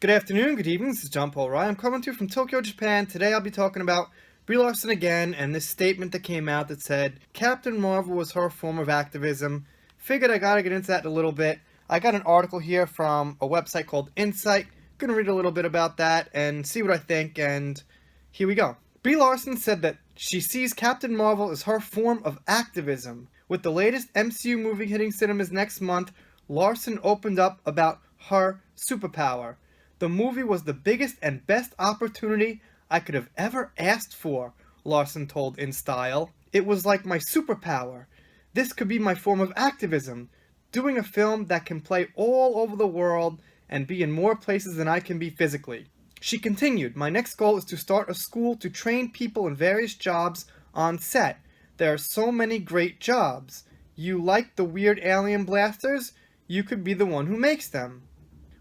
Good afternoon, good evening, this is John Paul Rye. I'm coming to you from Tokyo, Japan. Today I'll be talking about Brie Larson again, and this statement that came out that said Captain Marvel was her form of activism. Figured I gotta get into that in a little bit. I got an article here from a website called Insight. Gonna read a little bit about that and see what I think, and here we go. Brie Larson said that she sees Captain Marvel as her form of activism. With the latest MCU movie hitting cinemas next month, Larson opened up about her superpower. The movie was the biggest and best opportunity I could have ever asked for, Larson told InStyle. It was like my superpower. This could be my form of activism, doing a film that can play all over the world and be in more places than I can be physically. She continued, my next goal is to start a school to train people in various jobs on set. There are so many great jobs. You like the weird alien blasters? You could be the one who makes them.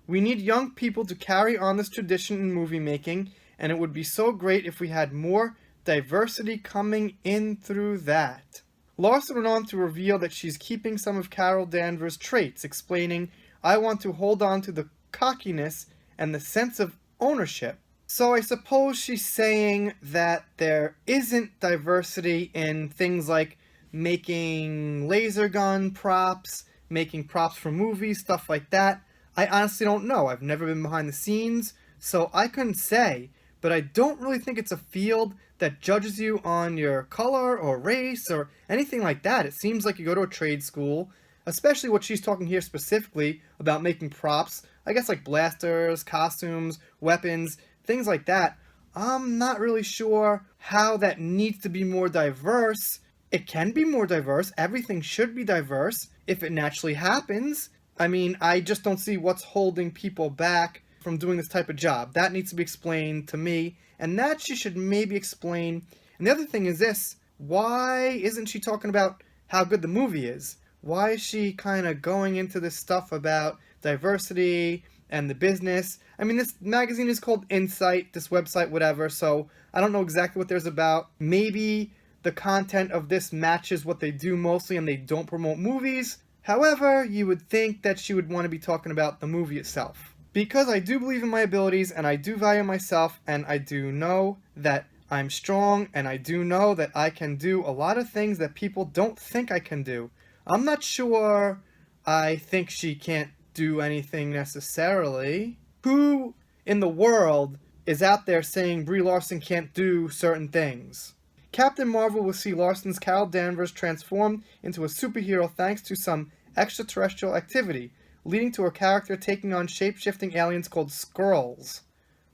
We need young people to carry on this tradition in movie making, and it would be so great if we had more diversity coming in through that. Larson went on to reveal that she's keeping some of Carol Danvers' traits, explaining, I want to hold on to the cockiness and the sense of ownership. So I suppose she's saying that there isn't diversity in things like making laser gun props, making props for movies, stuff like that. I honestly don't know. I've never been behind the scenes, so I couldn't say, but I don't really think it's a field that judges you on your color or race or anything like that. It seems like you go to a trade school, especially what she's talking here specifically about making props, I guess like blasters, costumes, weapons, things like that. I'm not really sure how that needs to be more diverse. It can be more diverse. Everything should be diverse if it naturally happens. I mean, I just don't see what's holding people back from doing this type of job. That needs to be explained to me, and that she should maybe explain. And the other thing is this, why isn't she talking about how good the movie is? Why is she kind of going into this stuff about diversity and the business? I mean, this magazine is called Insight, this website, whatever, so I don't know exactly what there's about. Maybe the content of this matches what they do mostly and they don't promote movies. However, you would think that she would want to be talking about the movie itself. Because I do believe in my abilities, and I do value myself, and I do know that I'm strong, and I do know that I can do a lot of things that people don't think I can do. I'm not sure I think she can't do anything necessarily. Who in the world is out there saying Brie Larson can't do certain things? Captain Marvel will see Larson's Carol Danvers transformed into a superhero thanks to some extraterrestrial activity, leading to her character taking on shape-shifting aliens called Skrulls.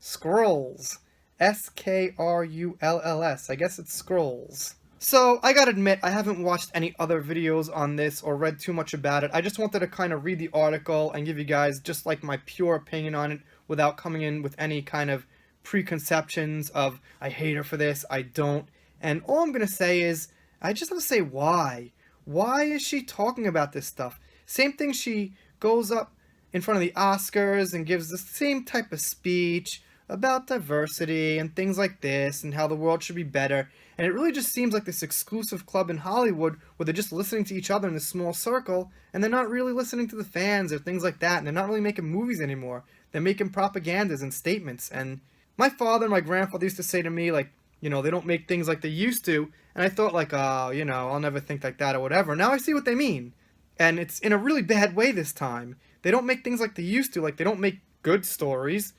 Skrulls. S-K-R-U-L-L-S. I guess it's Skrulls. So, I gotta admit, I haven't watched any other videos on this or read too much about it. I just wanted to kind of read the article and give you guys just like my pure opinion on it without coming in with any kind of preconceptions of, I hate her for this, I don't. And all I'm going to say is, I just have to say why. Why is she talking about this stuff? Same thing, she goes up in front of the Oscars and gives the same type of speech about diversity and things like this and how the world should be better. And it really just seems like this exclusive club in Hollywood where they're just listening to each other in this small circle and they're not really listening to the fans or things like that. And they're not really making movies anymore. They're making propagandas and statements. And my father and my grandfather used to say to me, like, you know, they don't make things like they used to, and I thought like, oh, you know, I'll never think like that or whatever. Now I see what they mean, and it's in a really bad way this time. They don't make things like they used to, like they don't make good stories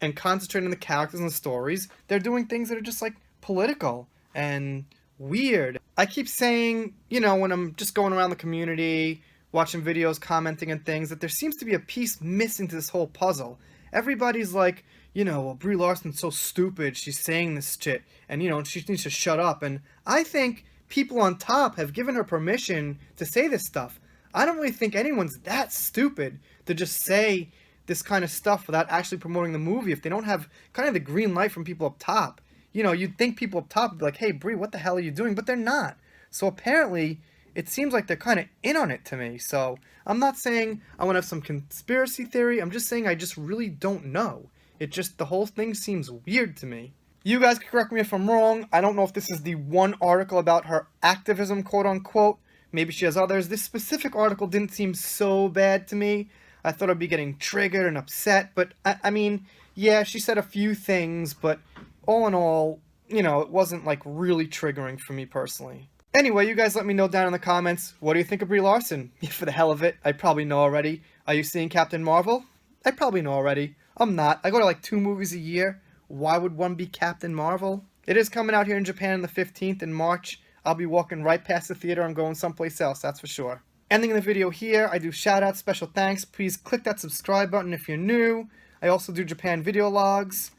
and concentrate on the characters and the stories. They're doing things that are just like political and weird. I keep saying, you know, when I'm just going around the community, watching videos, commenting and things, that there seems to be a piece missing to this whole puzzle. Everybody's like, you know, well, Brie Larson's so stupid, she's saying this shit, and, you know, she needs to shut up. And I think people on top have given her permission to say this stuff. I don't really think anyone's that stupid to just say this kind of stuff without actually promoting the movie if they don't have kind of the green light from people up top. You know, you'd think people up top would be like, hey, Brie, what the hell are you doing? But they're not. So apparently, it seems like they're kind of in on it to me. So I'm not saying I want to have some conspiracy theory. I'm just saying I just really don't know. It just, the whole thing seems weird to me. You guys can correct me if I'm wrong. I don't know if this is the one article about her activism, quote unquote. Maybe she has others. This specific article didn't seem so bad to me. I thought I'd be getting triggered and upset, but I mean, yeah, she said a few things, but all in all, you know, it wasn't like really triggering for me personally. Anyway, you guys let me know down in the comments, what do you think of Brie Larson? For the hell of it, I probably know already. Are you seeing Captain Marvel? I probably know already. I'm not. I go to like 2 movies a year. Why would one be Captain Marvel? It is coming out here in Japan on the 15th in March. I'll be walking right past the theater and going someplace else, that's for sure. Ending the video here, I do shout-outs, special thanks. Please click that subscribe button if you're new. I also do Japan video logs.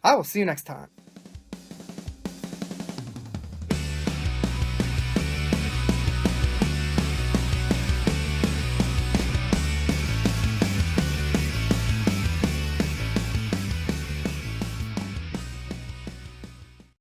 I will see you next time.